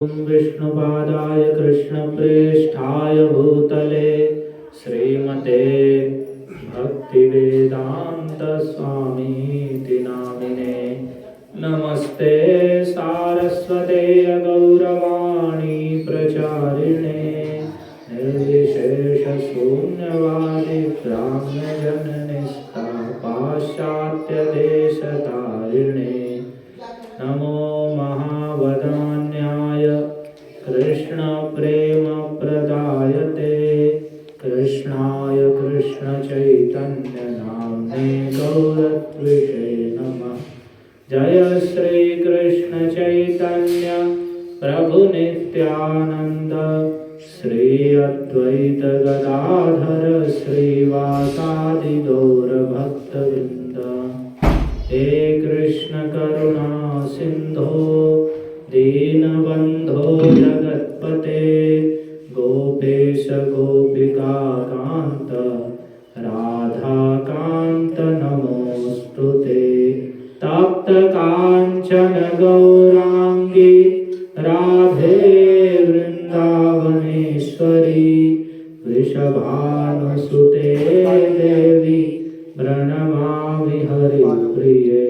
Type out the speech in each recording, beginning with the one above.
विष्णुपादाय कृष्णप्रेष्ठाय भूतले श्रीमते भक्तिवेदान्तस्वामीति नामिने नमस्ते सारस्वते गौरवाणी प्रचारिणे निर्विशेषशून्यवादी ब्राह्मजननिष्ठा पाश्चात्यदेशतारिणे नमो महावदान्याय कृष्णप्रेमप्रदायते कृष्णाय कृष्णचैतन्यनाम्ने गौरत्विषे नमः। जय श्री कृष्ण चैतन्य प्रभु नित्यानंद श्री अद्वैत गदाधर श्रीवासादि गौर भक्तवृंद। हे कृष्ण करुणा सिंधो दीनबंधो जगत्पते गोपेश गोपिका कांत राधा कांत नमोस्तुते। तप्त कांचन गौरांगी राधे वृंदावनेश्वरी वृषभानुसुते देवी प्रणमामि हरिप्रिये।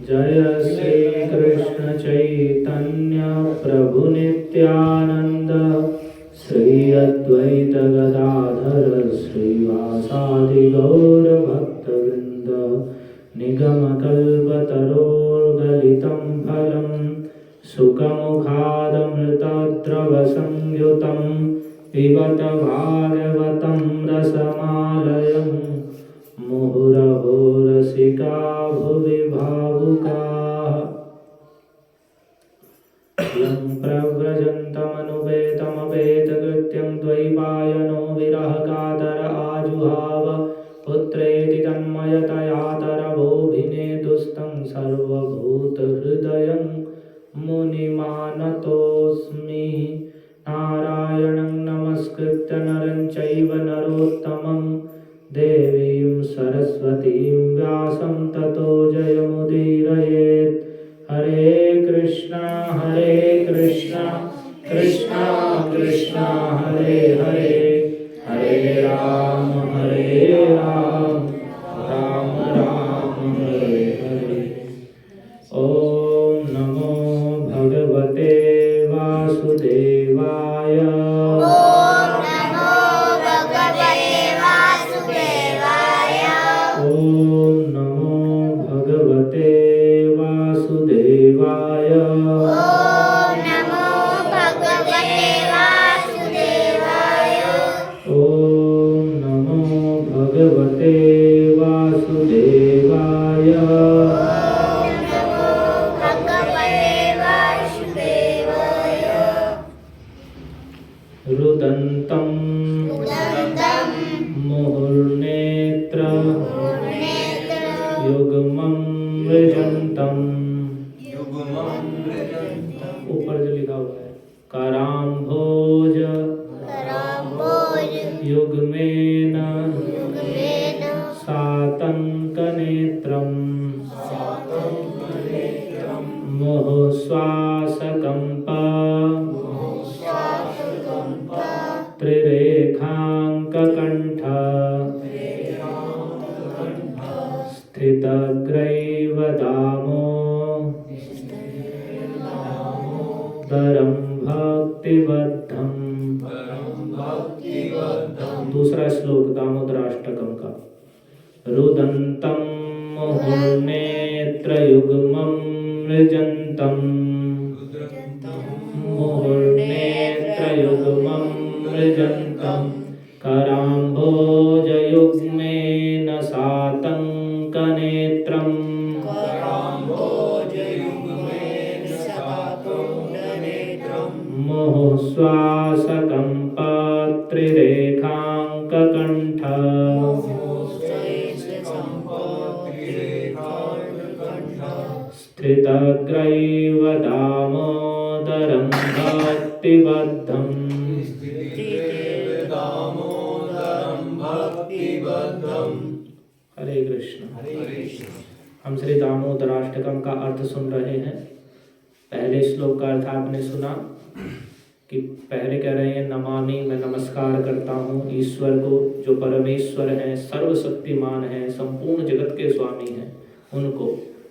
जय श्री कृष्ण चैतन्य प्रभु नित्यानंद श्री अद्वैत गदाधर श्रीवासादि गौर भक्तवृंद। निगम कल्पतरोर्गलितं फलं सुखमुखादमृतद्रव संयुतं पिबत भागवतं रसमालयं मुहुरहो रसिका भुवि भावुकाः। यं प्रव्रजन्तमनुपेतमपेतकृत्यं द्वैपायनो विरहकातर आजुहाव पुत्रेति तन्मयतया तरवोऽभिनेदुस्तं सर्वभूतहृदयं मुनिमानतोऽस्मि। नारायणं नमस्कृत्य नरं चैव नरोत्तमं देवीं सरस्वतीं व्यासं ततो जयमुदीरयेत्। हरे कृष्णा कृष्णा कृष्णा हरे हरे हरे राम राम राम हरे हरे। ओम नमो भगवते वासुदेवाय। ओम नमो भगवते वासुदेवाय। ओम नमो भगवते वासुदेवाय। ओम नमो भगवते वासुदेवाय। ओम नमो भगवते वासुदेवाय। ओम नमो भगवते वासुदेवाय। रुदन्तं उदन्तं मुहुर्नेत्र मुहुर्नेत्र युग्मं मृजन्तं। ऊपर जो लिखा हुआ है कराम्भोज कराम्भोज युग्मेन युग्मेन सातङ्कनेत्रं मुहुश्वासकम्प त्रिरेखाङ्ककण्ठ स्थितग्रैवदामो दरं भक्तिबद्धं। दूसरा श्लोक दामोदराष्टकम का। रुदन्तं मुहुर्नेत्रयुग्मं मृजन्तं मुहुर्नेत्रयुग्मं मृजन्तं कराम्भोजयुग्मेन सातङ्कनेत्रं मुहुश्वासकम्प त्रिरेखाङ्ककण्ठ स्थितग्रैवदामोदरं भक्तिबद्धं। हरे कृष्ण। हम श्री दामोदराष्टकम का अर्थ सुन रहे हैं। पहले श्लोक का अर्थ आपने सुना कि पहले कह रहे हैं नमामि, मैं नमस्कार करता हूँ ईश्वर को, जो परमेश्वर हैं, सर्वशक्तिमान हैं, संपूर्ण जगत के स्वामी हैं, उनको।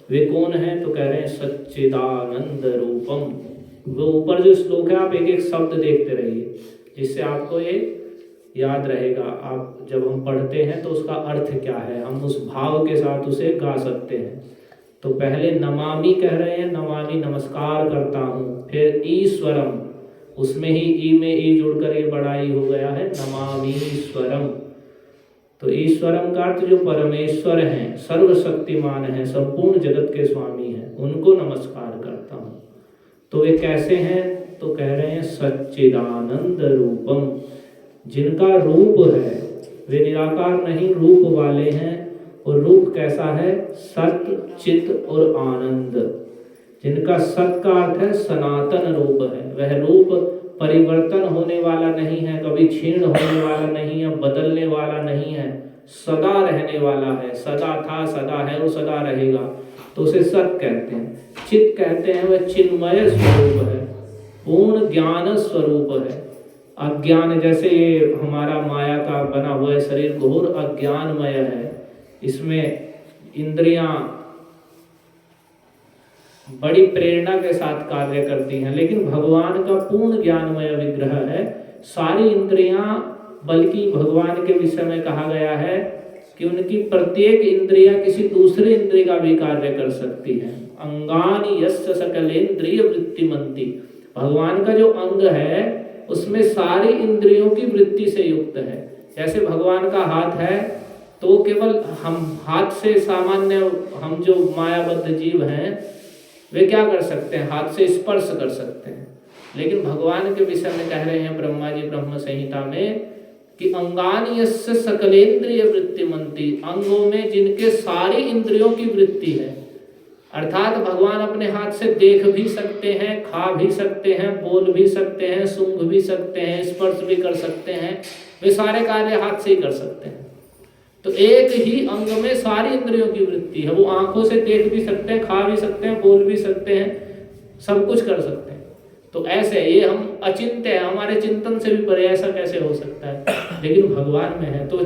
वे कौन हैं? तो कह रहे हैं सच्चिदानंद रूपम। वो ऊपर जो श्लोक है आप एक एक शब्द देखते रहिए, जिससे आपको ये याद रहेगा। आप जब हम पढ़ते हैं तो उसका अर्थ क्या है, हम उस भाव के साथ उसे गा सकते हैं। तो पहले नमामि कह रहे हैं, नमामि नमस्कार करता हूँ। फिर ईश्वरम, उसमें ही ई में ई जुड़कर ये बड़ा ई हो गया है, नमामि ईश्वरम। तो ईश्वरम का अर्थ जो परमेश्वर हैं, सर्वशक्तिमान हैं, संपूर्ण जगत के स्वामी हैं, उनको नमस्कार करता हूँ। तो वे कैसे हैं? तो कह रहे हैं सच्चिदानंद रूपम, जिनका रूप है वे निराकार नहीं, रूप वाले हैं। और रूप कैसा है? सत्य, चित और आनंद। जिनका सत्य का अर्थ है सनातन रूप है, वह रूप परिवर्तन होने वाला नहीं है, कभी क्षीण होने वाला नहीं है, बदलने वाला नहीं है, सदा रहने वाला है। सदा था, सदा है और सदा रहेगा, तो उसे सत्य कहते हैं। चित कहते हैं वह चिन्मय स्वरूप है, पूर्ण ज्ञान स्वरूप है। अज्ञान, जैसे ये हमारा माया का बना हुआ है शरीर घोर अज्ञानमय है, इसमें इंद्रियां बड़ी प्रेरणा के साथ कार्य करती हैं, लेकिन भगवान का पूर्ण ज्ञानमय विग्रह है। सारी इंद्रियां, बल्कि भगवान के विषय में कहा गया है कि उनकी प्रत्येक इंद्रिया किसी दूसरे इंद्रिय का भी कार्य कर सकती है। अंगानि यस्य सकलेन्द्रिय वृत्तिमन्ति, भगवान का जो अंग है उसमें सारी इंद्रियों की वृत्ति से युक्त है। जैसे भगवान का हाथ है तो केवल हम हाथ से सामान्य, हम जो मायाबद्ध जीव हैं वे क्या कर सकते हैं? हाथ से स्पर्श कर सकते हैं। लेकिन भगवान के विषय में कह रहे हैं ब्रह्मा जी ब्रह्म संहिता में कि अंगानि यस्य सकलेन्द्रिय वृत्तिमन्ति, अंगों में जिनके सारी इंद्रियों की वृत्ति है। अर्थात भगवान अपने हाथ से देख भी सकते हैं, खा भी सकते हैं, बोल भी सकते हैं, सूंघ भी सकते हैं, स्पर्श भी कर सकते हैं, वे सारे कार्य हाथ से ही कर सकते हैं। तो एक ही अंग में सारी इंद्रियों की वृत्ति है। वो आंखों से देख भी सकते हैं, खा भी सकते हैं, बोल भी सकते हैं, सब कुछ कर सकते हैं। तो ऐसे ये हम अचिंत्य है, हमारे चिंतन से भी परे, ऐसा कैसे हो सकता है? लेकिन भगवान में है। तो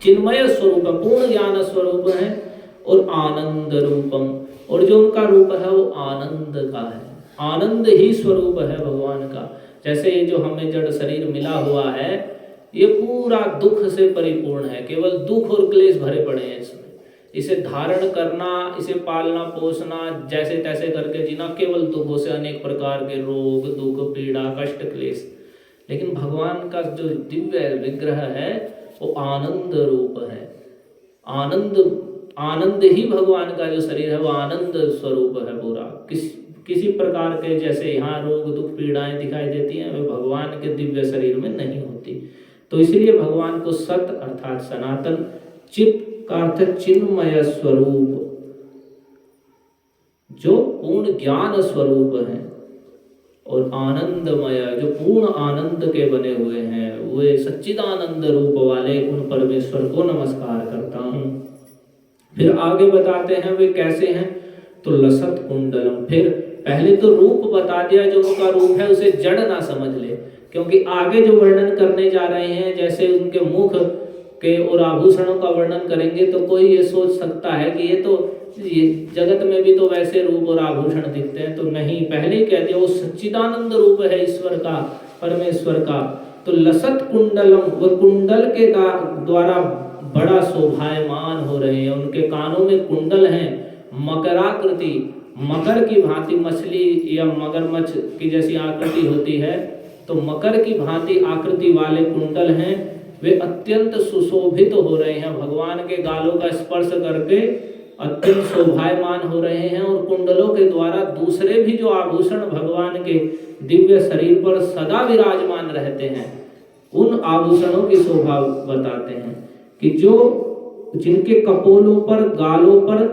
चिन्मय स्वरूप, पूर्ण ज्ञान स्वरूप है और आनंद रूपम, और जो उनका रूप है वो आनंद का है, आनंद ही स्वरूप है भगवान का। जैसे ये जो हमें जड़ शरीर मिला हुआ है ये पूरा दुख से परिपूर्ण है, केवल दुख और क्लेश भरे पड़े हैं इसमें। इसे धारण करना, इसे पालना पोसना, जैसे तैसे करके जीना, केवल दुखों से, अनेक प्रकार के रोग, दुख, पीड़ा, कष्ट, क्लेश। लेकिन भगवान का जो दिव्य विग्रह है वो आनंद रूप है। आनंद ही भगवान का जो शरीर है वो आनंद स्वरूप है पूरा। किसी प्रकार के जैसे यहाँ रोग, दुख, पीड़ाएं दिखाई देती हैं, वे भगवान के दिव्य शरीर में नहीं होती। तो इसलिए भगवान को सत अर्थात सनातन, चित का अर्थ चिन्मय स्वरूप, जो पूर्ण ज्ञान स्वरूप है, और आनंदमय, जो पूर्ण आनंद के बने हुए हैं, वे सच्चिदानंद रूप वाले उन परमेश्वर को नमस्कार करता हूँ। फिर आगे बताते हैं वे कैसे हैं, तो लसत कुंडलम। फिर पहले तो रूप बता दिया, जो उनका रूप है उसे जड़ ना समझ ले, क्योंकि आगे जो वर्णन करने जा रहे हैं, जैसे उनके मुख के और आभूषणों का वर्णन करेंगे, तो कोई ये सोच सकता है कि ये जगत में भी तो वैसे रूप और आभूषण दिखते हैं। तो नहीं, पहले ही कह दिया वो सच्चिदानंद रूप है ईश्वर का, परमेश्वर का। तो लसत कुंडलम, वो कुंडल के द्वारा बड़ा शोभायमान हो रहे हैं। उनके कानों में कुंडल हैं, मकराकृति, मकर की भांति, मछली या मगरमच्छ की जैसी आकृति होती है, तो मकर की भांति आकृति वाले कुंडल हैं। वे अत्यंत सुशोभित हो रहे हैं, भगवान के गालों का स्पर्श करके अत्यंत शोभायमान हो रहे हैं। और कुंडलों के द्वारा दूसरे भी जो आभूषण भगवान के दिव्य शरीर पर सदा विराजमान रहते हैं, उन आभूषणों की शोभा बताते हैं कि जो जिनके कपोलों पर, गालों पर,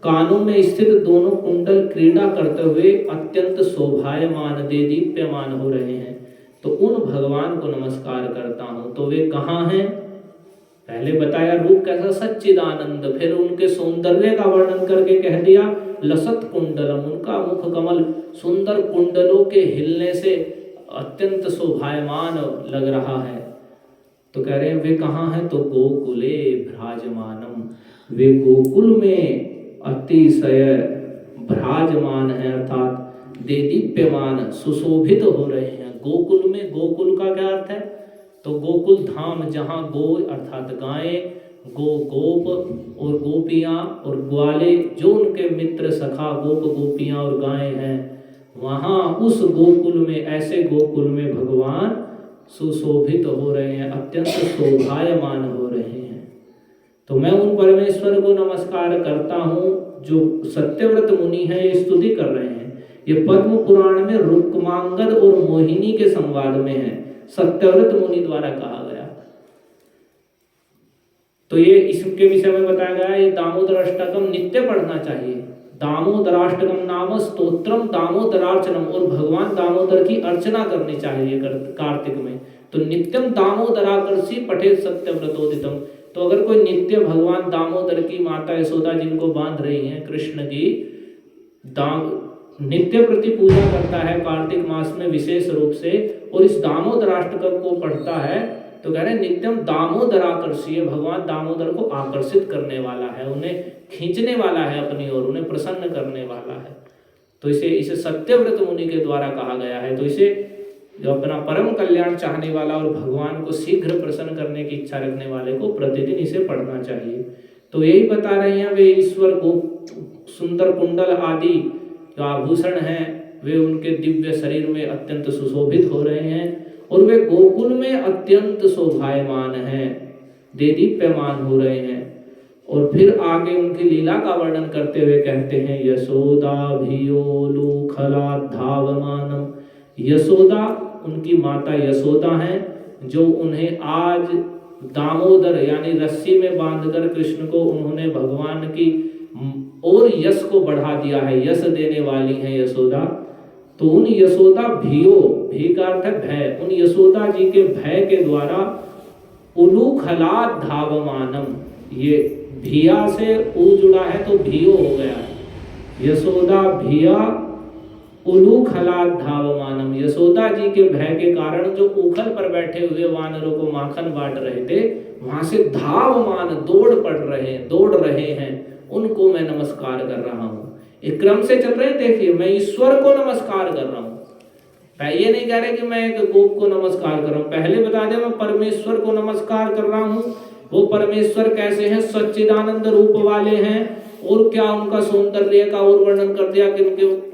कानों में स्थित दोनों कुंडल क्रीड़ा करते हुए अत्यंत शोभायमान, देदीप्यमान हो रहे हैं। तो उन भगवान को नमस्कार करता हूँ। तो वे कहाँ हैं? पहले बताया रूप कैसा सच्चिदानंद, फिर उनके सौंदर्य का वर्णन करके कह दिया लसत कुंडलम, उनका मुख कमल सुंदर कुंडलों के हिलने से अत्यंत शोभायमान लग रहा है। तो कह रहे हैं वे कहाँ हैं, तो गोकुले भ्राजमानम, वे गोकुल में अतिशय भ्राजमान है, अर्थात देदीप्यमान सुशोभित हो रहे हैं। गोकुल में, गोकुल का क्या अर्थ है, तो गोकुल धाम जहाँ गो अर्थात गायें, गोप और गोपियाँ और ग्वाले जो उनके मित्र सखा गोप गोपियाँ और गायें हैं, वहाँ उस गोकुल में, ऐसे गोकुल में भगवान सुशोभित हो रहे हैं, अत्यंत शोभायमान हो रहे हैं। तो मैं उन परमेश्वर को नमस्कार करता हूँ जो सत्यव्रत मुनि है, ये स्तुति कर रहे हैं। ये पद्म पुराण में रुक्मांगद और मोहिनी के संवाद में है, सत्यव्रत मुनि द्वारा कहा गया। तो ये इसके विषय में बताया गया है, ये दामोदर अष्टकम नित्य पढ़ना चाहिए। दामोदराष्टकम नाम स्तोत्रम दामोदरार्चनम, और भगवान दामोदर की अर्चना करनी चाहिए कार्तिक में। तो नित्यम दामोदराकर्षी पठेत सत्यव्रतोदितम, तो अगर कोई नित्य भगवान दामोदर की, माता यशोदा जिनको बांध रही हैं कृष्ण की, नित्य प्रति पूजा करता है कार्तिक मास में विशेष रूप से, और इस दामोदराष्टकम को पढ़ता है, तो कह रहे हैं नित्यम दामोदराकर्षी, भगवान दामोदर को आकर्षित करने वाला है, उन्हें खींचने वाला है अपनी ओर, उन्हें प्रसन्न करने वाला है। तो इसे सत्यव्रत मुनि के द्वारा कहा गया है। तो इसे जो अपना परम कल्याण चाहने वाला और भगवान को शीघ्र प्रसन्न करने की इच्छा रखने वाले को प्रतिदिन इसे पढ़ना चाहिए। तो यही बता रहे हैं, वे ईश्वर को सुंदर कुंडल आदि जो आभूषण हैं वे उनके दिव्य शरीर में अत्यंत सुशोभित हो रहे हैं, और वे गोकुल में अत्यंत शोभायमान हैं, देदीप्यमान हो रहे हैं। और फिर आगे उनकी लीला का वर्णन करते हुए कहते हैं यशोदाभियोलु खलाधावमानम, यशोदा उनकी माता यशोदा हैं, जो उन्हें आज दामोदर यानी रस्सी में बांधकर कृष्ण को उन्होंने भगवान की और यश को बढ़ा दिया है, यश देने वाली हैं यशोदा। तो उन यशोदा भियो, भी का अर्थ है भय, उन यशोदा जी के भय के द्वारा उलूखलाद धावमानम, ये भिया से उ जुड़ा है तो भियो हो गया है, यशोदा भिया उलूखलाद धावमानम, यशोदा जी के भय के कारण जो उखल पर बैठे हुए वानरों को माखन बांट रहे थे, वहां से धावमान दौड़ रहे हैं, उनको मैं नमस्कार कर रहा हूँ। एक क्रम से चल रहे, देखिए मैं ईश्वर को नमस्कार कर रहा हूँ, ये नहीं कह रहे कि मैं एक गोप को नमस्कार कर रहा हूँ। पहले बता दें मैं परमेश्वर को नमस्कार कर रहा हूँ। वो परमेश्वर कैसे हैं, सच्चिदानंद रूप वाले हैं, और क्या उनका सौंदर्य का और वर्णन कर दिया कि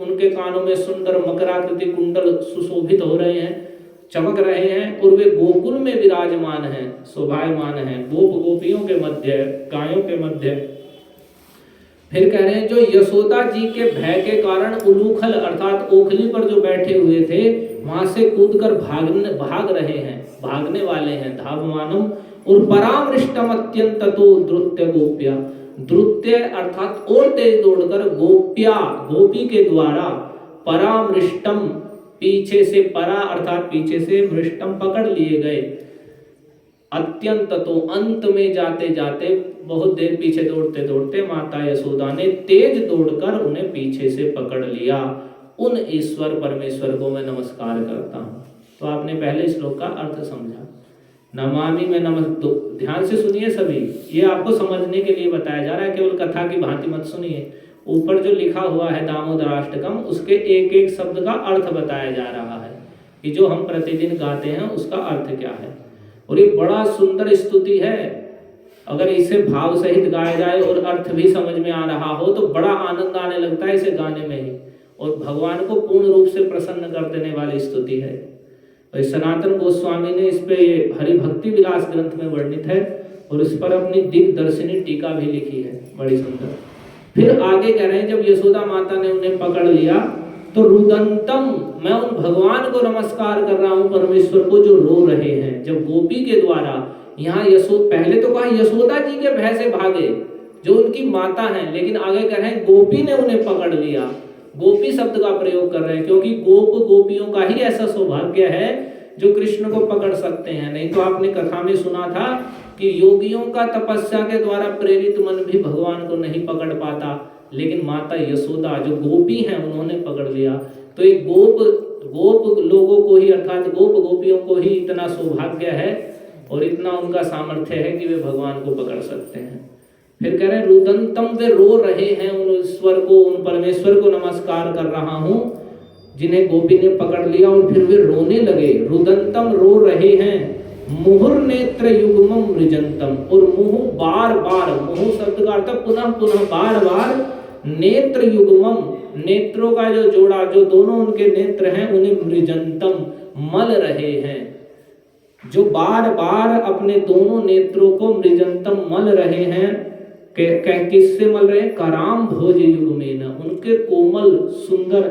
उनके कानों में सुंदर मकराकृति कुंडल सुशोभित हो रहे हैं, चमक रहे हैं, और वे गोकुल में विराजमान हैं, शोभायमान हैं, गोप गोपियों के मध्य, गायों के मध्य। फिर कह रहे हैं जो यशोदा जी के भय के कारण उलूखल अर्थात ओखली पर जो बैठे हुए थे वहां से कूदकर भाग रहे हैं, भागने वाले हैं, धावमानम। और परामृष्टम अत्यंत तो द्रुत्य गोप्या, द्रुत्य अर्थात और तेज दौड़कर गोप्या गोपी के द्वारा, परामृष्टम पीछे से, परा अर्थात पीछे से, मृष्टम पकड़ लिए गए, अत्यंत तो अंत में जाते जाते, बहुत देर पीछे दौड़ते दौड़ते माता यशोदा ने तेज दौड़कर उन्हें पीछे से पकड़ लिया। उन ईश्वर परमेश्वर को मैं नमस्कार करता हूँ। तो आपने पहले श्लोक का अर्थ समझा, नमामि में ध्यान से सुनिए सभी, ये आपको समझने के लिए बताया जा रहा है, केवल कथा की भांति मत सुनिए। ऊपर जो लिखा हुआ है दामोदराष्टकम, उसके एक एक शब्द का अर्थ बताया जा रहा है कि जो हम प्रतिदिन गाते हैं उसका अर्थ क्या है। और ये बड़ा सुंदर स्तुति है, अगर इसे भाव सहित गाया जाए और अर्थ भी समझ में आ रहा हो तो बड़ा आनंद आने लगता है इसे गाने में ही, और भगवान को पूर्ण रूप से प्रसन्न कर देने वाली स्तुति है। तो सनातन गोस्वामी ने इस पे हरि भक्ति विलास ग्रंथ में वर्णित है, और इस पर अपनी दिग्दर्शिनी टीका भी लिखी है, बड़ी सुंदर। फिर आगे कह रहे हैं जब यशोदा माता ने उन्हें पकड़ लिया तो रुदंतम, मैं उन भगवान को नमस्कार कर रहा हूँ, परमेश्वर को जो रो रहे हैं। जब गोपी के द्वारा यहाँ पहले तो कहा यशोदा जी के भय से भागे जो उनकी माता हैं, लेकिन आगे कह रहे हैं गोपी ने उन्हें पकड़ लिया। गोपी शब्द का प्रयोग कर रहे हैं क्योंकि गोप गोपियों का ही ऐसा सौभाग्य है जो कृष्ण को पकड़ सकते हैं। नहीं तो आपने कथा में सुना था कि योगियों का तपस्या के द्वारा प्रेरित मन भी भगवान को नहीं पकड़ पाता, लेकिन माता यशोदा जो गोपी हैं उन्होंने पकड़ लिया। तो एक गोप लोगों को ही अर्थात गोप गोपियों को ही इतना सौभाग्य है और इतना उनका सामर्थ्य है कि वे भगवान को पकड़ सकते हैं। फिर कह रहे हैं रुदंतम, वे रो रहे हैं उन ईश्वर को, उन परमेश्वर को नमस्कार कर रहा हूं जिन्हें गोपी ने पकड़ लिया, और फिर वे रोने लगे। रुदंतम, रो रहे हैं। मुहुर नेत्र युग्मम मृजंतम, और मुहु बार बार, मुहु शब्द का अर्थ पुनः पुनः बार बार, नेत्र युग्मम, नेत्रों का जो जोड़ा, जो दोनों उनके नेत्र हैं उन्हें मृजंतम, मल रहे हैं। जो बार बार अपने दोनों नेत्रों को मृजंतम मल रहे हैं। किससे मल रहे हैं? कराम भोज युग्मेन, उनके कोमल सुंदर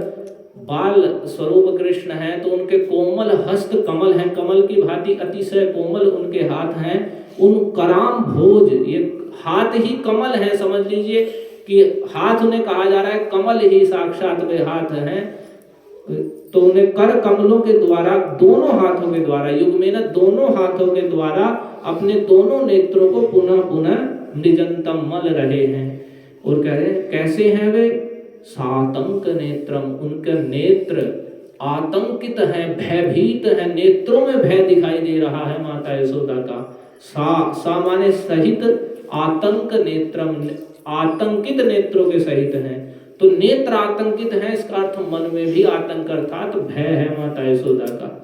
बाल स्वरूप कृष्ण हैं, तो उनके कोमल हस्त कमल हैं, कमल की भांति अतिशय कोमल उनके हाथ हैं। उन कराम भोज, ये हाथ ही कमल है, समझ लीजिए कि हाथ उन्हें कहा जा रहा है, कमल ही साक्षात वे हाथ हैं। तो उन्हें कर कमलों के द्वारा, दोनों हाथों के द्वारा, युग्मेन दोनों हाथों के द्वारा अपने दोनों नेत्रों को पुनः पुनः निजंतम मल रहे हैं। और कह रहे हैं कैसे हैं वे? सातंक नेत्रम, उनके नेत्र आतंकित हैं, भयभीत हैं, नेत्रों में भय दिखाई दे रहा है माता यशोदा का। सा माने सहित, आतंक नेत्रम, आतंकित नेत्रों के सहित हैं। तो नेत्र आतंकित है, इसका अर्थ मन में भी आतंक अर्थात भय है माता यशोदा का।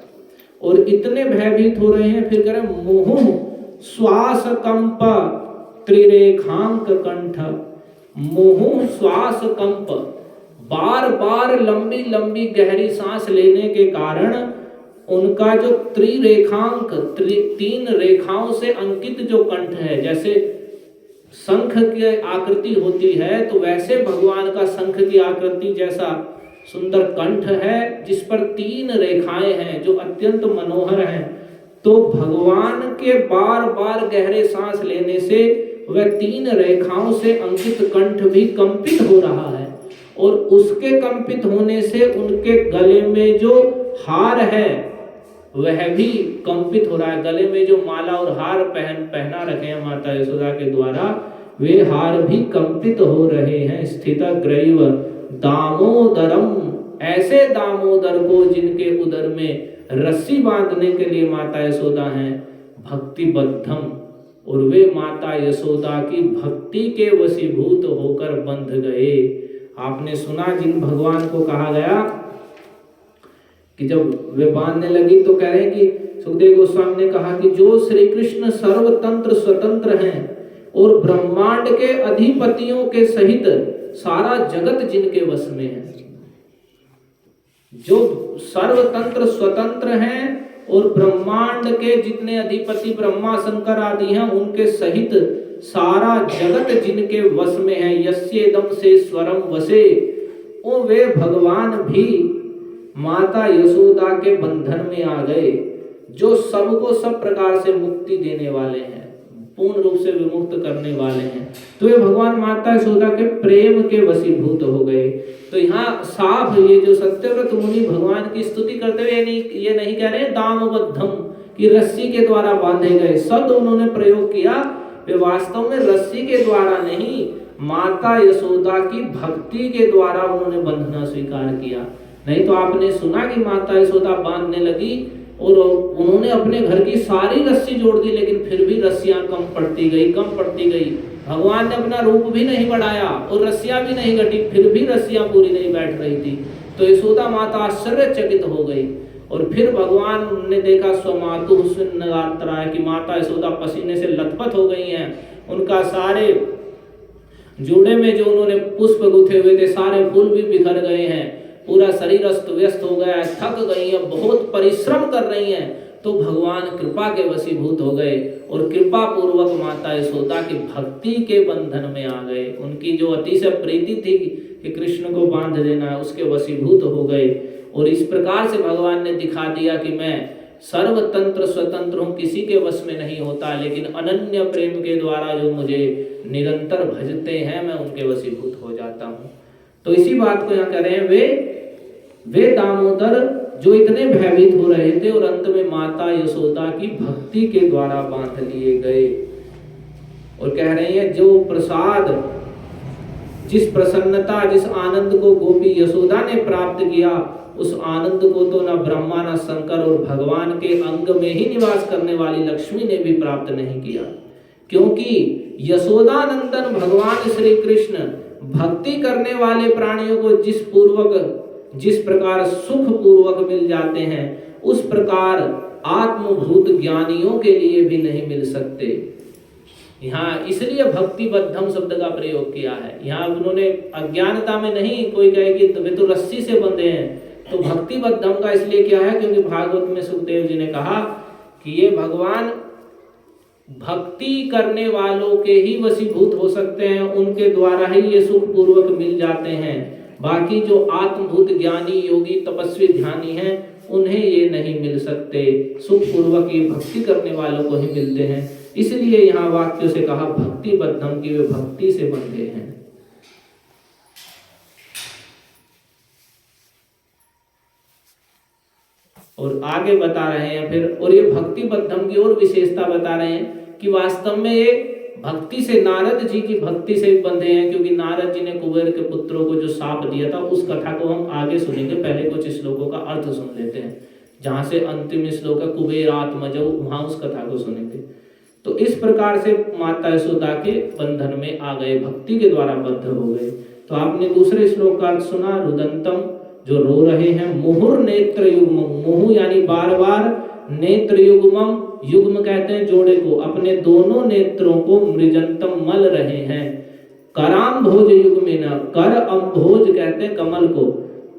और इतने भयभीत हो रहे हैं। फिर कह रहे मुहुः श्वास कंप त्रिरेखांक कंठ, मुहुः श्वास कंप, बार बार लंबी लंबी गहरी सांस लेने के कारण उनका जो त्रिरेखांक, तीन रेखाओं से अंकित जो कंठ है, जैसे शंख की आकृति होती है, तो वैसे भगवान का शंख की आकृति जैसा सुंदर कंठ है, जिस पर तीन रेखाएं हैं जो अत्यंत मनोहर हैं। तो भगवान के बार बार गहरे सांस लेने से वह तीन रेखाओं से अंकित कंठ भी कंपित हो रहा है, और उसके कंपित होने से उनके गले में जो हार है वह भी कंपित हो रहा है। गले में जो माला और हार पहना रखे हैं माता यशोदा के द्वारा, वे हार भी कंपित हो रहे हैं। स्थिता ग्रैव दामोदरम, ऐसे दामोदर को जिनके उदर में रस्सी बांधने के लिए माता यशोदा हैं, भक्तिबद्धम, और वे माता यशोदा की भक्ति के वशीभूत होकर बंध गए। आपने सुना जिन भगवान को कहा गया कि जब वे बांधने लगी तो कह रहे हैं कि सुखदेव गोस्वामी ने कहा कि जो श्री कृष्ण सर्वतंत्र स्वतंत्र हैं और ब्रह्मांड के अधिपतियों के सहित सारा जगत जिनके वश में है, जो सर्वतंत्र स्वतंत्र हैं और ब्रह्मांड के जितने अधिपति ब्रह्मा शंकर आदि हैं उनके सहित सारा जगत जिनके वश में है, यस्येदम से स्वरम वसे, ओ वे भगवान भी माता यशोदा के बंधन में आ गए, जो सबको सब प्रकार से मुक्ति देने वाले हैं, पूर्ण रूप से विमुक्त करने वाले हैं। तो ये भगवान माता यशोदा के प्रेम के वशीभूत हो गए। तो यहाँ साफ ये जो सत्यव्रत मुनि भगवान की स्तुति करते हुए ये नहीं कह रहे दामबद्धम कि रस्सी के द्वारा बांधे गए, शब्द उन्होंने प्रयोग किया, वे वास्तव में रस्सी के द्वारा नहीं, माता यशोदा की भक्ति के द्वारा उन्होंने बंधना स्वीकार किया। नहीं तो आपने सुना कि माता यशोदा बांधने लगी और उन्होंने अपने घर की सारी रस्सी जोड़ दी, लेकिन फिर भी रस्सियां कम पड़ती गई। भगवान ने अपना रूप भी नहीं बढ़ाया और रस्सियां भी नहीं घटी, फिर भी रस्सियां पूरी नहीं बैठ रही थी। तो यशोदा माता आश्चर्यचकित हो गई। और फिर भगवान ने देखा स्वमातु सुन्नगात्रा कि माता यशोदा पसीने से लथपथ हो गई हैं, उनका सारे जोड़े में जो उन्होंने पुष्प गुथे हुए थे सारे फूल भी बिखर गए हैं, पूरा शरीर अस्त व्यस्त हो गया है, थक गई है, बहुत परिश्रम कर रही हैं। तो भगवान कृपा के वशीभूत हो गए और कृपा पूर्वक माता यशोदा की भक्ति के बंधन में आ गए। उनकी जो अतिशय प्रीति थी कि कृष्ण को बांध देना है, उसके वशीभूत हो गए। और इस प्रकार से भगवान ने दिखा दिया कि मैं सर्वतंत्र स्वतंत्र हूँ, किसी के वश में नहीं होता, लेकिन अनन्य प्रेम के द्वारा जो मुझे निरंतर भजते हैं मैं उनके वशीभूत हो जाता हूँ। तो इसी बात को यहाँ कह रहे हैं वे दामोदर जो इतने भयभीत हो रहे थे और अंत में माता यशोदा की भक्ति के द्वारा बांध लिए गए। और कह रहे हैं जो प्रसाद, जिस प्रसन्नता, जिस आनंद को गोपी यशोदा ने प्राप्त किया, उस आनंद को तो न ब्रह्मा न शंकर और भगवान के अंग में ही निवास करने वाली लक्ष्मी ने भी प्राप्त नहीं किया। क्योंकि यशोदानंदन भगवान श्री कृष्ण भक्ति करने वाले प्राणियों को जिस प्रकार सुख पूर्वक मिल जाते हैं, उस प्रकार आत्मभूत ज्ञानियों के लिए भी नहीं मिल सकते। यहाँ इसलिए भक्ति बद्धम शब्द का प्रयोग किया है। यहाँ उन्होंने अज्ञानता में नहीं, कोई कहे कि वे तो रस्सी से बंधे हैं, तो भक्ति बद्धम का इसलिए किया है क्योंकि भागवत में सुखदेव जी ने कहा कि ये भगवान भक्ति करने वालों के ही वशीभूत हो सकते हैं, उनके द्वारा ही ये सुख पूर्वक मिल जाते हैं। बाकी जो आत्मभूत ज्ञानी योगी तपस्वी ध्यानी हैं, उन्हें ये नहीं मिल सकते। सुख पूर्वक ये भक्ति करने वालों को ही मिलते हैं। इसलिए यहाँ वाक्यों से कहा भक्ति बद्धम की, वे भक्ति से बंधे हैं। और आगे बता रहे हैं फिर, और ये भक्ति बद्धम की और विशेषता बता रहे हैं कि वास्तव में ये भक्ति से, नारद जी की भक्ति से बंधे हैं। क्योंकि नारद जी ने कुबेर के पुत्रों को जो शाप दिया था, उस कथा को हम आगे सुनेंगे। पहले कुछ श्लोकों का अर्थ सुन लेते हैं। जहां से अंतिम श्लोक है कुबेरात्मजौ, वहां उस कथा को सुनेंगे। तो इस प्रकार से माता यशोदा के बंधन में आ गए, भक्ति के द्वारा बद्ध हो गए। तो आपने दूसरे श्लोक का अर्थ सुना, रुदंतम, जो रो रहे हैं, मुहुर नेत्र युग्मम, मुहु यानी बार बार, नेत्र युग्मम, युग्म कहते हैं जोड़े को, अपने दोनों नेत्रों को मृजंतम मल रहे हैं। कराम्भोज युग्मेन, कर अम्भोज कहते हैं कमल को,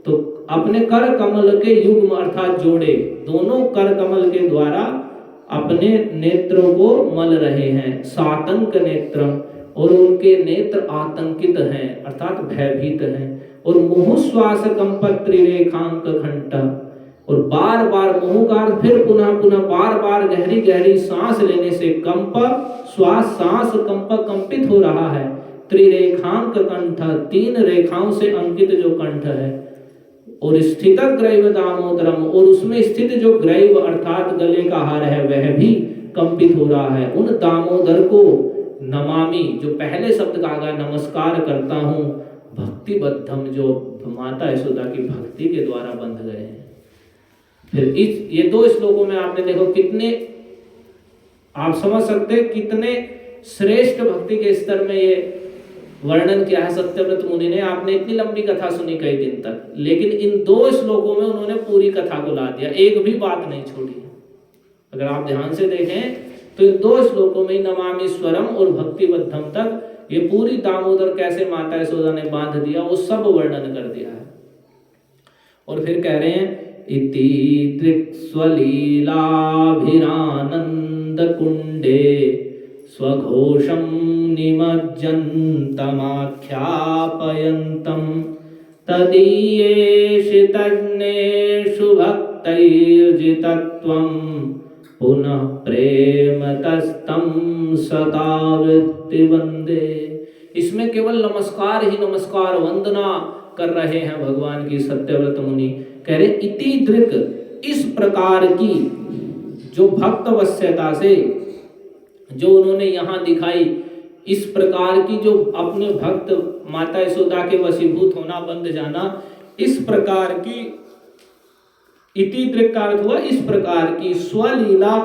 तो अपने कर कमल के युग्म अर्थात जोड़े, दोनों कर कमल के द्वारा अपने नेत्रों को मल रहे हैं। सातंक नेत्रम, और उनके नेत्र आतंकित हैं अर्थात भयभीत हैं। और मुहुश्वास कंपत त्रिरेखांक घंटा, और बार बार मुहु का फिर पुनः पुनः बार बार गहरी गहरी सांस लेने से कंप, श्वास सांस कंप कंपित हो रहा है। त्रिरेखांक कंठ, 3 रेखाओं से अंकित जो कंठ है। और स्थित ग्रैव दामोदरम, और उसमें स्थित जो ग्रैव अर्थात गले का हार है, वह भी कंपित हो रहा है। उन दामोदर को नमामि, जो पहले शब्द कहा गया, नमस्कार करता हूं। भक्ति बद्धम, जो माता यशोदा की भक्ति के द्वारा बंध गए हैं। फिर ये 2 श्लोकों में आपने देखो कितने, आप समझ सकते कितने श्रेष्ठ भक्ति के स्तर में ये वर्णन किया है सत्यव्रत मुनि ने। आपने इतनी लंबी कथा सुनी कई दिन तक, लेकिन इन 2 श्लोकों में उन्होंने पूरी कथा को ला दिया, एक भी बात नहीं छोड़ी। अगर आप ध्यान से देखें तो इन 2 श्लोकों में नमामीश्वरम और भक्ति बद्धम तक ये पूरी दामोदर कैसे माता यशोदा ने बांध दिया, वो सब वर्णन कर दिया है। और फिर कह रहे हैं इति दृक्स्वलीलाभिरानंद कुंडे स्वघोषं निमज्जन्तमाख्यापयन्तं तदीयेषु भक्तैर्जितत्वं पुनः प्रेमतस्तं सतावृत्ति वंदे। इसमें केवल नमस्कार ही नमस्कार, वंदना कर रहे हैं भगवान की सत्यव्रत मुनि। कह रहे इति दृक्, इस प्रकार की जो भक्त वश्यता से जो उन्होंने यहाँ दिखाई, इस प्रकार की जो अपने भक्त माता यशोदा के वशीभूत होना, बंध जाना, इस प्रकार की इति दृक् का अर्थ हुआ इस प्रकार की स्वलीला,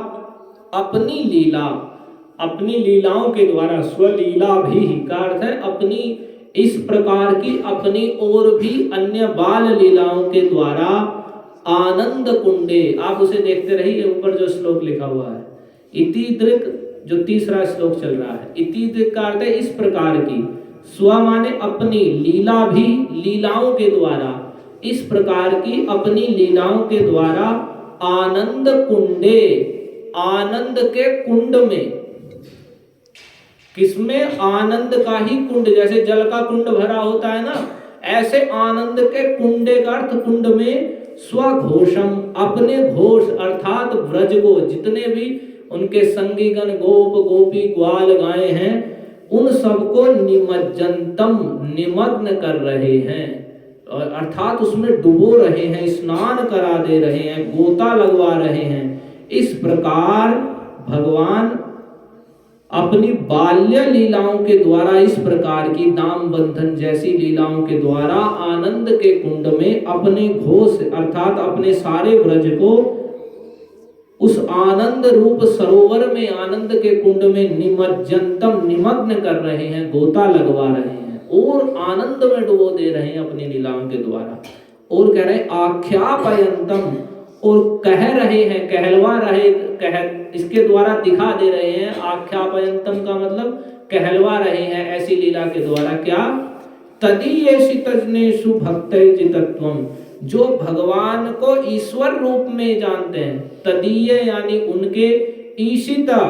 अपनी लीला, अपनी लीलाओं के द्वारा, स्वलीला भी का अर्थ है अपनी, इस प्रकार की अपनी और भी अन्य बाल लीलाओं के द्वारा आनंद कुंडे, आप उसे देखते रहिए, ऊपर जो श्लोक लिखा हुआ है इति दृक्, जो तीसरा श्लोक चल रहा है, इति दृक् का अर्थ है इस प्रकार की, स्व माने अपनी, लीला भी लीलाओं के द्वारा, इस प्रकार की अपनी लीलाओं के द्वारा आनंद कुंडे, आनंद के कुंड में, किसमें, आनंद का ही कुंड, जैसे जल का कुंड भरा होता है ना, ऐसे आनंद के कुंडे का अर्थ कुंड में, स्वघोषम, अपने घोष अर्थात ब्रज को, जितने भी उनके संगीगण गोप गोपी ग्वाल गाय हैं, उन सबको निमज्जंतम, निमग्न कर रहे हैं। अर्थात उसमें डुबो रहे हैं, स्नान करा दे रहे हैं, गोता लगवा रहे हैं। इस प्रकार भगवान अपनी बाल्य लीलाओं के द्वारा, इस प्रकार की दाम बंधन जैसी लीलाओं के द्वारा आनंद के कुंड में अपने घोष अर्थात अपने सारे ब्रज को उस आनंद रूप सरोवर में, आनंद के कुंड में निमज्जनतम निमग्न कर रहे हैं, गोता लगवा रहे हैं और आनंद में डुबो दे रहे हैं अपनी लीलाओं के द्वारा। और कह रहे हैं आख्यापयंतम, और कह रहे हैं, कहलवा रहे, इसके द्वारा दिखा दे रहे हैं। आख्यापयंतम का मतलब कहलवा रहे हैं ऐसी लीला के द्वारा। क्या? तदीयेषु तजनेषु भक्तैर्जितत्वम्, जो भगवान को ईश्वर रूप में जानते हैं। तदीय यानी उनके, ईशिता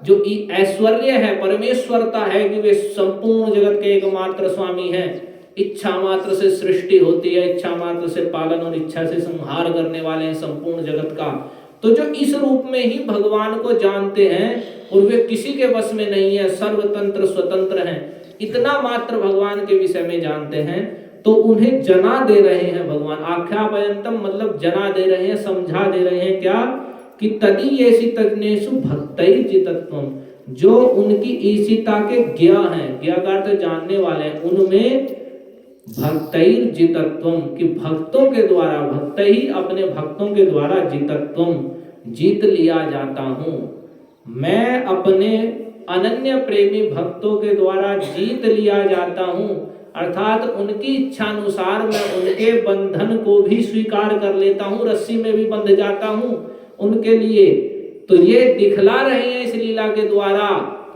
जो ऐश्वर्य है, परमेश्वरता है कि वे संपूर्ण जगत के एकमात्र स्वामी हैं। इच्छा मात्र से सृष्टि होती है, इच्छा मात्र से पालन और इच्छा से संहार करने वाले हैं संपूर्ण जगत का। तो जो इस रूप में ही भगवान को जानते हैं और वे किसी के वश में नहीं है, सर्वतंत्र स्वतंत्र हैं, इतना मात्र भगवान के विषय में जानते हैं, तो उन्हें जना दे रहे हैं भगवान। आख्यापयंतम मतलब जना दे रहे हैं, समझा दे रहे हैं। क्या? कि तदीयेषु तजनेषु भक्तैर्जितत्वम्, जो उनकी ईशिता के ज्ञा हैं, ज्ञा का अर्थ जानने वाले हैं, उनमें भक्तैर्जितत्वम् कि भक्तों के द्वारा, भक्त ही अपने भक्तों के द्वारा जितत्वम् जीत लिया जाता हूँ। मैं अपने अनन्य प्रेमी भक्तों के द्वारा जीत लिया जाता हूँ, अर्थात उनकी इच्छानुसार मैं उनके बंधन को भी स्वीकार कर लेता हूँ, रस्सी में भी बंध जाता हूँ उनके लिए। तो ये दिखला रहे हैं इस लीला के द्वारा,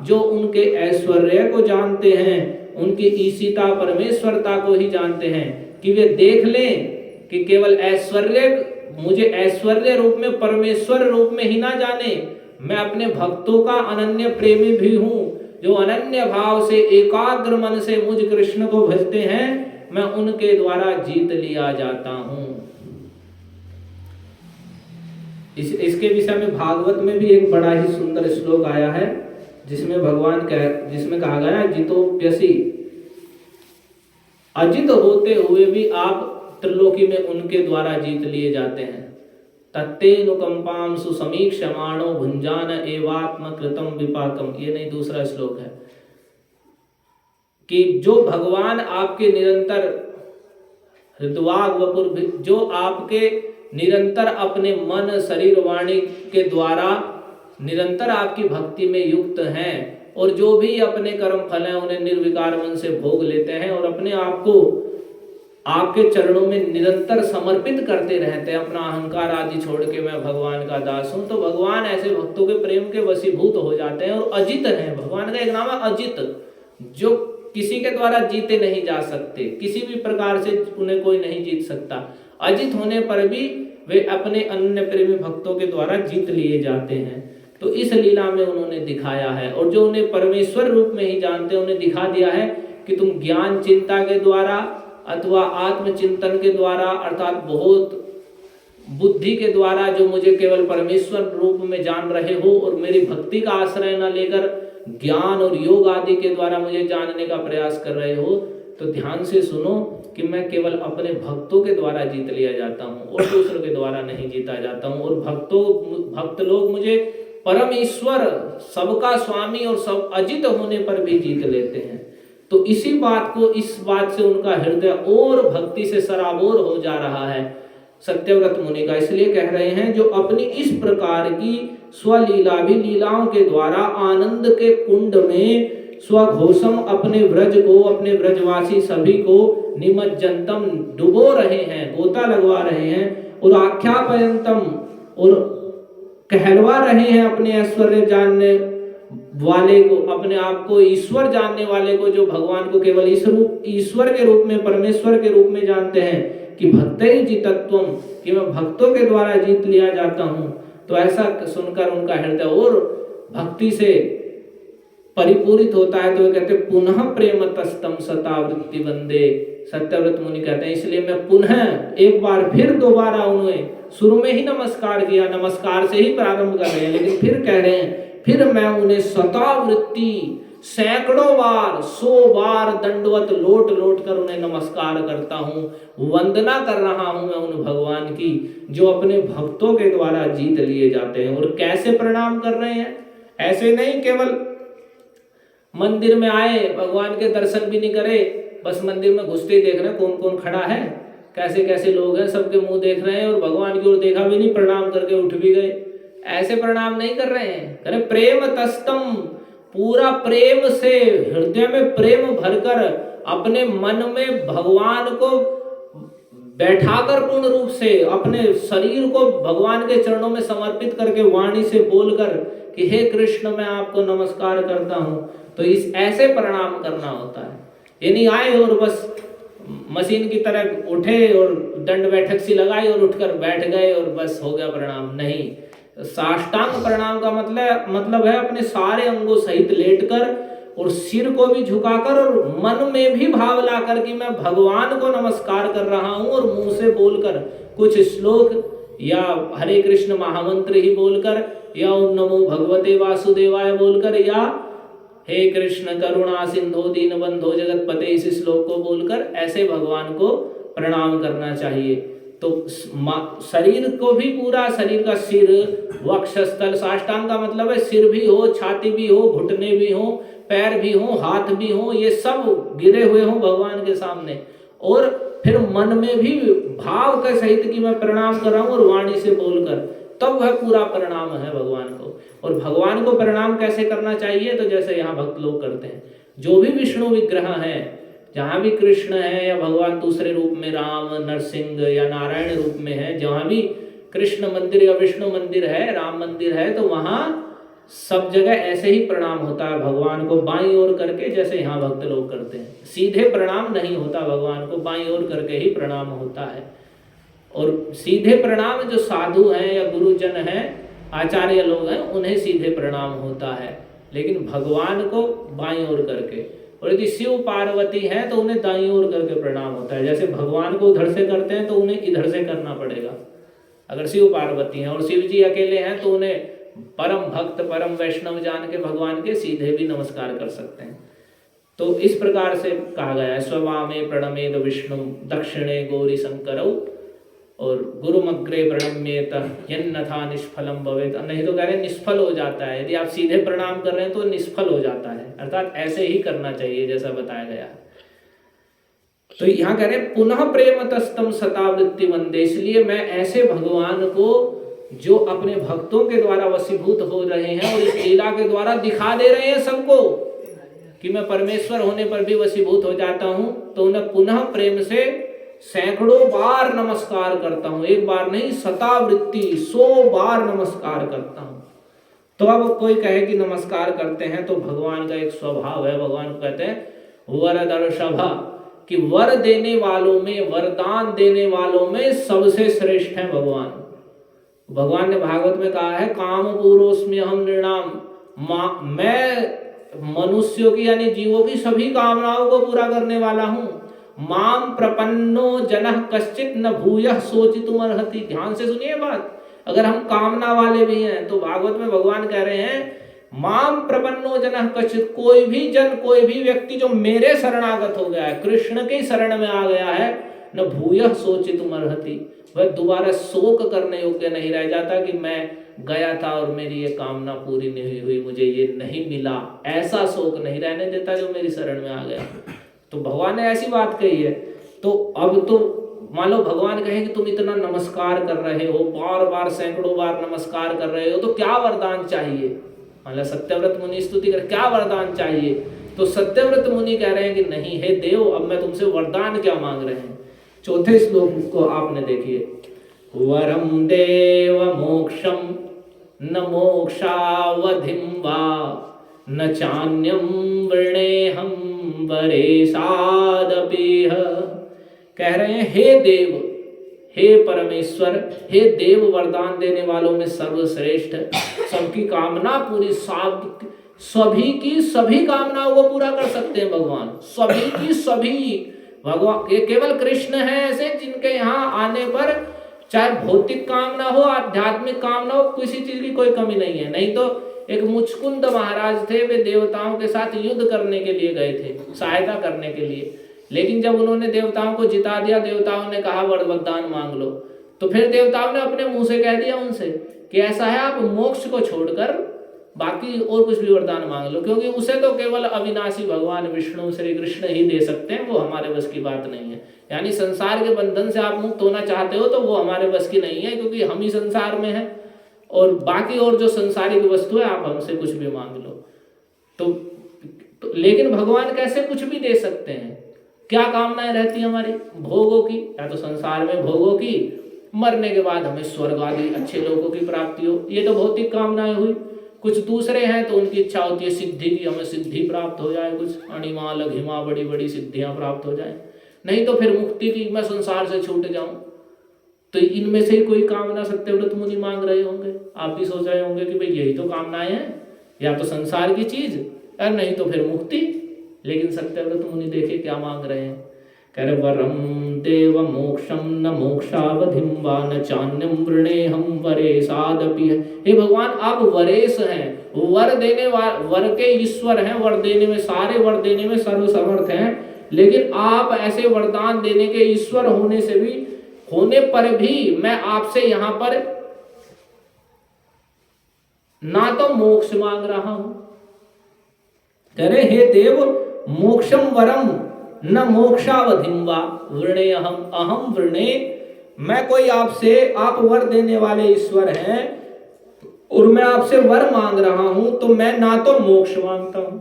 जो उनके ऐश्वर्य को जानते हैं, उनकी ईशिता परमेश्वरता को ही जानते हैं, कि वे देख लें कि केवल ऐश्वर्य, मुझे ऐश्वर्य रूप में, परमेश्वर रूप में ही ना जाने, मैं अपने भक्तों का अनन्य प्रेमी भी हूँ, जो अनन्य भाव से एकाग्र मन से मुझ कृष्ण को भजते हैं, मैं उनके द्वारा जीत लिया जाता हूँ। इसके विषय में भागवत में भी एक बड़ा ही सुंदर श्लोक आया है, जिसमें जिसमें कहा गया है, जितोप्यसि, अजित होते हुए भी आप त्रिलोकी में उनके द्वारा जीत लिए जाते हैं। तत्तेनुकंपां सुसमीक्षमाणो भुंजान एवात्म कृतम विपाकम, ये नहीं, दूसरा श्लोक है कि जो भगवान आपके निरंतर हृद्वाग वपुर, जो आपके निरंतर अपने मन शरीर वाणी के द्वारा निरंतर आपकी भक्ति में युक्त हैं, और जो भी अपने कर्म फल हैं उन्हें निर्विकार मन से भोग लेते हैं और अपने आप को आपके चरणों में निरंतर समर्पित करते रहते हैं, अपना अहंकार आदि छोड़ के मैं भगवान का दास हूं, तो भगवान ऐसे भक्तों के प्रेम के वशीभूत हो जाते हैं और अजित हैं। भगवान का एक नाम है अजित, जो किसी के द्वारा जीते नहीं जा सकते, किसी भी प्रकार से उन्हें कोई नहीं जीत सकता। अजित होने पर भी वे अपने अन्य प्रेमी भक्तों के द्वारा जीत लिए जाते हैं। तो इस लीला में उन्होंने दिखाया है, और जो उन्हें परमेश्वर रूप में ही जानते हैं उन्हें दिखा दिया है कि तुम ज्ञान चिंता के द्वारा अथवा आत्मचिंतन के द्वारा, अर्थात बहुत बुद्धि के द्वारा जो मुझे केवल परमेश्वर रूप में जान रहे हो और मेरी भक्ति का आश्रय न लेकर ज्ञान और योग आदि के द्वारा मुझे जानने का प्रयास कर रहे हो, तो ध्यान से सुनो कि मैं केवल अपने भक्तों के द्वारा जीत लिया जाता हूँ और दूसरों के द्वारा नहीं जीता जाता हूँ। और भक्त लोग मुझे परम ईश्वर, सबका स्वामी और सब अजित होने पर भी जीत लेते हैं। तो इसी बात को, इस बात से उनका हृदय और भक्ति से सराबोर हो जा रहा है सत्यव्रत मुनि का। इसलिए कह रहे हैं जो अपनी इस प्रकार की स्वलीला भी लीलाओं के द्वारा आनंद के कुंड में स्वघोषम अपने व्रज को, अपने व्रजवासी सभी को निमज्जनतम डुबो रहे हैं, गोता लगवा रहे हैं, और आख्यापयंतम और कहलवा रहे हैं अपने ऐश्वर्य जानने वाले को, अपने आप को ईश्वर जानने वाले को, जो भगवान को केवल ईश्वर के रूप में, परमेश्वर के रूप में जानते हैं कि भक्तैर्जितत्वम्, कि मैं भक्तों के द्वारा जीत लिया जाता हूँ। तो ऐसा सुनकर उनका हृदय और भक्ति से परिपूरित होता है। तो वे कहते पुनः प्रेम तस्तम सता वृत्ति वंदे, सत्यव्रत मुनि कहते हैं इसलिए मैं पुनः एक बार फिर दोबारा उन्हें, शुरू में ही नमस्कार किया, नमस्कार से ही प्रारंभ कर रहे हैं, लेकिन फिर कह रहे हैं फिर मैं उन्हें सता वृत्ति सैकड़ों बार 100 बार दंडवत लोट लोट कर उन्हें नमस्कार करता हूँ, वंदना कर रहा हूँ मैं उन भगवान की जो अपने भक्तों के द्वारा जीत लिए जाते हैं। और कैसे प्रणाम कर रहे हैं, ऐसे नहीं केवल मंदिर में आए, भगवान के दर्शन भी नहीं करे, बस मंदिर में घुसते ही देख रहे हैं कौन कौन खड़ा है, कैसे कैसे लोग हैं, सबके मुंह देख रहे हैं और भगवान की ओर देखा भी नहीं, प्रणाम करके उठ भी गए। ऐसे प्रणाम नहीं कर रहे हैं। करे प्रेम तस्तम, पूरा प्रेम से, हृदय में प्रेम भरकर अपने मन में भगवान को बैठाकर पूर्ण रूप से अपने शरीर को भगवान के चरणों में समर्पित करके वाणी से बोलकर कि हे कृष्ण मैं आपको नमस्कार करता हूं, तो इस ऐसे प्रणाम करना होता है। ये नहीं आए और बस मशीन की तरह उठे और दंड बैठक सी लगाई और उठकर बैठ गए और बस हो गया प्रणाम। नहीं, साष्टांग प्रणाम का मतलब है अपने सारे अंगों सहित लेटकर और सिर को भी झुकाकर और मन में भी भाव लाकर कि मैं भगवान को नमस्कार कर रहा हूं, और मुंह से बोलकर कुछ श्लोक या हरे कृष्ण महामंत्र ही बोलकर या ओम नमो भगवते वासुदेवाय बोलकर या हे कृष्ण करुणा सिंधो दीन बंधो जगतपते इस श्लोक को बोलकर ऐसे भगवान को प्रणाम करना चाहिए। तो शरीर को भी पूरा, शरीर का सिर वक्षस्थल, साष्टांग का मतलब है सिर भी हो, छाती भी हो, घुटने भी हो, पैर भी हो, हाथ भी हो, ये सब गिरे हुए हो भगवान के सामने, और फिर मन में भी भाव के सहित कि मैं प्रणाम कर रहा हूं और वाणी से बोलकर, तब वह पूरा प्रणाम है भगवान को। और भगवान को प्रणाम कैसे करना चाहिए, तो जैसे यहाँ भक्त लोग करते हैं, जो भी विष्णु विग्रह है, जहां भी कृष्ण है या भगवान दूसरे रूप में राम, नरसिंह या नारायण रूप में है, जहां भी कृष्ण मंदिर या विष्णु मंदिर है, राम मंदिर है, तो वहां सब जगह ऐसे ही प्रणाम होता है भगवान को, बाईं ओर करके, जैसे यहाँ भक्त लोग करते हैं। सीधे प्रणाम नहीं होता भगवान को, बाईं ओर करके ही प्रणाम होता है। और सीधे प्रणाम जो साधु हैं या गुरुजन हैं, आचार्य लोग हैं, उन्हें सीधे प्रणाम होता है, लेकिन भगवान को बाईं ओर करके। और यदि शिव पार्वती हैं तो उन्हें दाईं ओर करके प्रणाम होता है। जैसे भगवान को उधर से करते हैं तो उन्हें इधर से करना पड़ेगा अगर शिव पार्वती हैं, और शिव जी अकेले हैं तो उन्हें परम भक्त परम वैष्णव जान के भगवान के सीधे भी नमस्कार कर सकते हैं। तो इस प्रकार से कहा गया है, स्ववामे प्रणमेद विष्णु दक्षिणे गौरी शंकरौ और गुरुमग्रे प्रणम्येत यन्नथा निष्फलम भवेत। नहीं तो कह रहे निष्फल हो जाता है, यदि आप सीधे प्रणाम कर रहे हैं तो निष्फल हो जाता है, अर्थात ऐसे ही करना चाहिए जैसा बताया गया। तो यहाँ कह रहे पुनः प्रेम तस्तम सतावृत्ति वंदे, इसलिए मैं ऐसे भगवान को जो अपने भक्तों के द्वारा वशीभूत हो रहे हैं और इस लीला के द्वारा दिखा दे रहे हैं सबको कि मैं परमेश्वर होने पर भी वशीभूत हो जाता हूं, तो उन्हें पुनः प्रेम से सैकड़ों बार नमस्कार करता हूं, एक बार नहीं, शतावृत्ति 100 बार नमस्कार करता हूं। तो अब कोई कहे कि नमस्कार करते हैं, तो भगवान का एक स्वभाव है, भगवान को कहते हैं वरदर्शभा, कि वर देने वालों में, वरदान देने वालों में सबसे श्रेष्ठ है भगवान। भगवान ने भागवत में कहा है काम पूर्वस्मि अहम नृणाम, मैं मनुष्यों की यानी जीवों की सभी कामनाओं को पूरा करने वाला हूं। माम प्रपन्नो जनः कश्चित न भूयः सोचितुम अर्हति। ध्यान से सुनिए बात, अगर हम कामना वाले भी हैं तो भागवत में भगवान कह रहे हैं माम प्रपन्नो जनः कश्चित, कोई भी जन, कोई भी व्यक्ति जो मेरे शरणागत हो गया है, कृष्ण के शरण में आ गया है, न भूयः सोचितुम अर्हति, वह दोबारा शोक करने योग्य नहीं रह जाता कि मैं गया था और मेरी ये कामना पूरी नहीं हुई, मुझे ये नहीं मिला, ऐसा शोक नहीं रहने देता जो मेरी शरण में आ गया। तो भगवान ने ऐसी बात कही है। तो अब तो मान लो भगवान कहे कि तुम इतना नमस्कार कर रहे हो, बार बार सैकड़ों बार नमस्कार कर रहे हो, तो क्या वरदान चाहिए। मतलब सत्यव्रत मुनि स्तुति कर, क्या वरदान चाहिए। तो सत्यव्रत मुनि कह रहे हैं कि नहीं, हे देव, अब मैं तुमसे वरदान क्या मांग रहे हैं। चौथे श्लोक को आपने देखिए, वरम देव मोक्षम न मोक्षावधिम वा न चान्यम वृणेहम वरेसादपीह। कह रहे हैं हे देव, हे परमेश्वर, हे देव, वरदान देने वालों में सर्वश्रेष्ठ, सबकी कामना पूरी, सभी की सभी कामनाओं को पूरा कर सकते हैं भगवान, सभी की सभी। भगवान ये केवल कृष्ण है ऐसे जिनके यहाँ आने पर चाहे भौतिक कामना हो, आध्यात्मिक कामना हो, किसी चीज की कोई कमी नहीं है। नहीं तो एक मुचकुंद महाराज थे, वे देवताओं के साथ युद्ध करने के लिए गए थे, सहायता करने के लिए। लेकिन जब उन्होंने देवताओं को जिता दिया, देवताओं ने कहा वरदान मांग लो, तो फिर देवताओं ने अपने मुंह से कह दिया उनसे कि ऐसा है, आप मोक्ष को छोड़कर बाकी और कुछ भी वरदान मांग लो, क्योंकि उसे तो केवल अविनाशी भगवान विष्णु श्री कृष्ण ही दे सकते हैं, वो हमारे बस की बात नहीं है। यानी संसार के बंधन से आप मुक्त होना चाहते हो तो वो हमारे बस की नहीं है, क्योंकि हम ही संसार में हैं, और बाकी और जो संसारिक वस्तु है आप हमसे कुछ भी मांग लो। तो लेकिन भगवान कैसे कुछ भी दे सकते हैं? क्या कामनाएं रहती है हमारी? भोगों की, या तो संसार में भोगों की, मरने के बाद हमें स्वर्ग आदि अच्छे लोगों की प्राप्ति हो, ये तो भौतिक कामनाएं हुई। कुछ दूसरे हैं तो उनकी इच्छा होती है सिद्धि की, हमें सिद्धि प्राप्त हो जाए, कुछ अणिमा लघिमा बड़ी बड़ी सिद्धियां प्राप्त हो जाए, नहीं तो फिर मुक्ति की, मैं संसार से छूट जाऊं। तो इनमें से ही कोई कामना सत्यव्रत मुनि मांग रहे होंगे। आप भी सोच रहे होंगे कि भाई यही तो कामनाएं हैं, या तो संसार की चीज और नहीं तो फिर मुक्ति। लेकिन सत्यव्रत मुनि देखे क्या मांग रहे हैं, कह रहे वरम देव मोक्षम न मोक्षावधिम वा न चान्यम वृणेहम वरेसादपि। हे भगवान, आप वरेश हैं, वर देने वर के ईश्वर हैं, वर देने में, सारे वर देने में सर्वसमर्थ हैं, लेकिन आप ऐसे वरदान देने के ईश्वर होने पर भी मैं आपसे यहां पर ना तो मोक्ष मांग रहा हूं, कह रहे हे देव मोक्षम वरम न मोक्षावधिम वा वृणे अहम वृणे। मैं कोई आपसे, आप वर देने वाले ईश्वर हैं और मैं आपसे वर मांग रहा हूं, तो मैं ना तो मोक्ष मांगता हूं।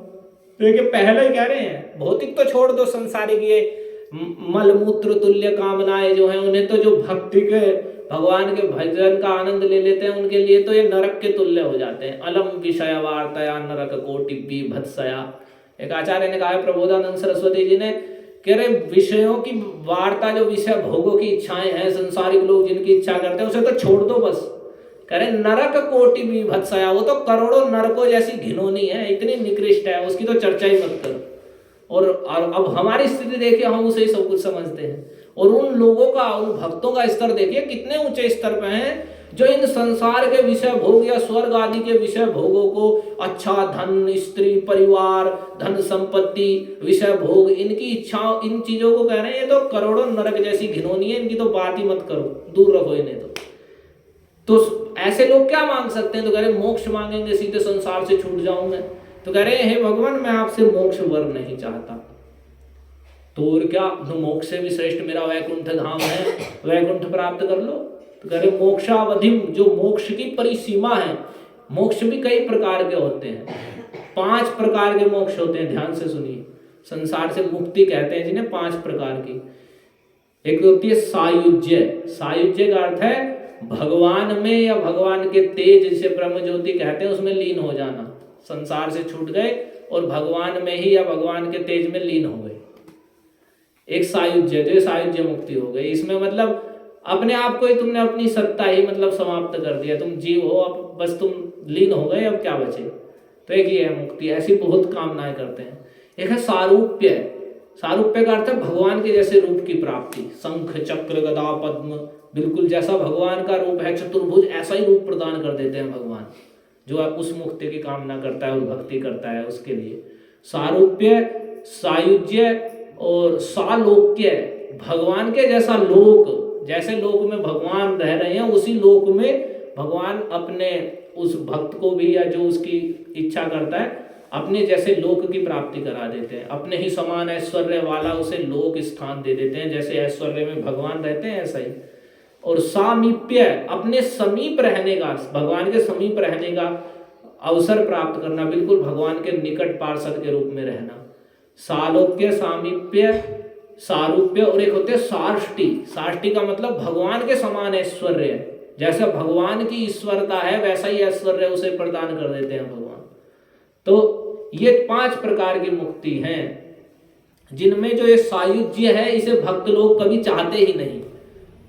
देखिए पहले कह रहे हैं भौतिक तो छोड़ दो, संसारिक ये मलमूत्र तुल्य कामनाएं जो हैं, उन्हें तो जो भक्ति के भगवान के भजन का आनंद ले लेते हैं उनके लिए तो ये नरक के तुल्य हो जाते हैं। अलम विषय वार्तया नरक कोटि बीभत्सया। एक आचार्य ने कहा है, प्रबोधानंद सरस्वती जी ने, कह रहे विषयों की वार्ता, जो विषय भोगों की इच्छाएं हैं, संसारिक लोग जिनकी इच्छा करते हैं उसे तो छोड़ दो बस। कह रहे नरक कोटि बीभत्सया, वो तो करोड़ों नरकों जैसी घिनौनी है, इतनी निकृष्ट है, उसकी तो चर्चा ही मत करो। और अब हमारी स्थिति देखिए, हम उसे ही सब कुछ समझते हैं, और उन लोगों का, उन भक्तों का स्तर देखिए कितने ऊंचे स्तर पे हैं, जो इन संसार के विषय भोग या स्वर्ग आदि के विषय भोगों को, अच्छा धन, स्त्री, परिवार, धन संपत्ति, विषय भोग, इनकी इच्छा, इन चीजों को कह रहे हैं ये तो करोड़ों नरक जैसी घिनौनी है, इनकी तो बात ही मत करो, दूर रखो इन्हें। तो ऐसे लोग क्या मांग सकते हैं? तो कह रहे मोक्ष मांगेंगे, सीधे संसार से छूट जाऊंगा। तो कह रहे हे भगवान, मैं आपसे मोक्ष वर नहीं चाहता, तो और क्या, तो मोक्ष से भी श्रेष्ठ मेरा वैकुंठ धाम है, वैकुंठ प्राप्त कर लो। तो कह रहे मोक्षावधिम, जो मोक्ष की परिसीमा है। मोक्ष भी कई प्रकार के होते हैं, 5 प्रकार के मोक्ष होते हैं, ध्यान से सुनिए। संसार से मुक्ति कहते हैं जिन्हें, 5 प्रकार की। एक होती है सायुज्य। सायुज्य का अर्थ है भगवान में या भगवान के तेज, जिसे ब्रह्म ज्योति कहते हैं, उसमें लीन हो जाना। संसार से छूट गए और भगवान में ही या भगवान के तेज में लीन हो गए। एक सायुज्य, जो सायुज्य मुक्ति हो गई। इसमें मतलब अपने आप को ही तुमने, अपनी सत्ता ही मतलब समाप्त कर दिया, तुम जीव हो, अब बस तुम लीन हो गए, अब क्या बचे। तो एक ही है मुक्ति। ऐसी बहुत कामनाएं करते हैं। एक है सारूप्य। सारूप्य का अर्थ है भगवान के जैसे रूप की प्राप्ति। शंख चक्र गदा पद्म, बिल्कुल जैसा भगवान का रूप है, चतुर्भुज, ऐसा ही रूप प्रदान कर देते हैं भगवान, जो आप उस मुक्ति की कामना करता है और भक्ति करता है उसके लिए। सारूप्य, सायुज्य और सालोक्य, भगवान के जैसा लोक, जैसे लोक में भगवान रह रहे हैं उसी लोक में भगवान अपने उस भक्त को भी, या जो उसकी इच्छा करता है, अपने जैसे लोक की प्राप्ति करा देते हैं। अपने ही समान ऐश्वर्य वाला उसे लोक स्थान दे देते हैं, जैसे ऐश्वर्य में भगवान रहते हैं ऐसा ही। और सामीप्य, अपने समीप रहने का, भगवान के समीप रहने का अवसर प्राप्त करना, बिल्कुल भगवान के निकट पार्षद के रूप में रहना। सालोक्य, सामीप्य, सारूप्य, और एक होते हैं सार्ष्टि। सार्ष्टि का मतलब भगवान के समान ऐश्वर्य, जैसा भगवान की ईश्वरता है वैसा ही ऐश्वर्य उसे प्रदान कर देते हैं भगवान। तो ये 5 प्रकार की मुक्ति हैं, जिनमें जो ये सायुज्य है इसे भक्त लोग कभी चाहते ही नहीं।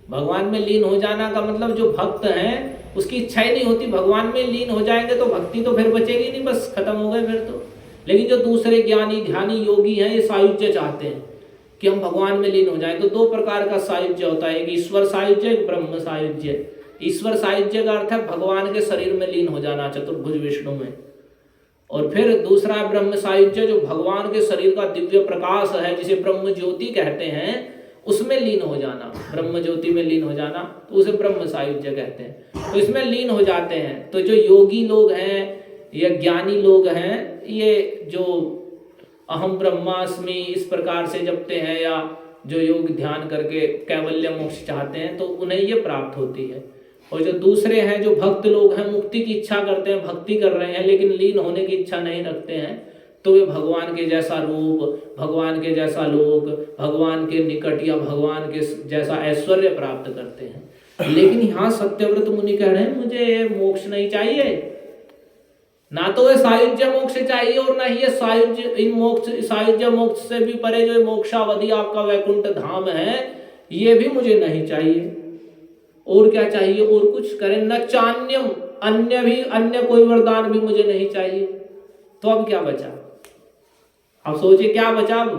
भगवान में लीन हो जाना का मतलब, जो भक्त हैं उसकी इच्छा ही नहीं होती, भगवान में लीन हो जाएंगे तो भक्ति तो फिर बचेगी नहीं, बस खत्म हो गए फिर तो। लेकिन जो दूसरे ज्ञानी ध्यानी योगी हैं ये सायुज्य चाहते हैं कि हम भगवान में लीन हो जाएं। तो 2 प्रकार का सायुज्य होता है, एक ईश्वर सायुज्य, एक ब्रह्म सायुज्य। ईश्वर सायुज्य का अर्थ है भगवान के शरीर में लीन हो जाना, चतुर्भुज विष्णु में। और फिर दूसरा ब्रह्म सायुज्य, जो भगवान के शरीर का दिव्य प्रकाश है, जिसे ब्रह्म ज्योति कहते हैं, उसमें लीन हो जाना, ब्रह्म ज्योति में लीन हो जाना, तो उसे ब्रह्म सायुज्य कहते हैं। तो इसमें लीन हो जाते हैं। तो जो योगी लोग हैं या ज्ञानी लोग हैं, ये जो अहम ब्रह्मास्मि इस प्रकार से जपते हैं या जो योग ध्यान करके कैवल्य मोक्ष चाहते हैं, तो उन्हें ये प्राप्त होती है। और जो दूसरे हैं, जो भक्त लोग हैं, मुक्ति की इच्छा करते हैं, भक्ति कर रहे हैं, लेकिन लीन होने की इच्छा नहीं रखते हैं, तो वे भगवान के जैसा रूप, भगवान के जैसा लोक, भगवान के निकट या भगवान के जैसा ऐश्वर्य प्राप्त करते हैं। लेकिन यहाँ सत्यव्रत मुनि कह रहे हैं मुझे मोक्ष नहीं चाहिए, ना तो ये सायुज्य मोक्ष चाहिए और ना ही ये सायुज्य मोक्ष से भी परे जो मोक्षावधि आपका वैकुंठ धाम है, ये भी मुझे नहीं चाहिए। और क्या चाहिए? और कुछ करें न चान्यम, अन्य कोई वरदान भी मुझे नहीं चाहिए। तो अब क्या बचा? अब सोचिए क्या बचा अब,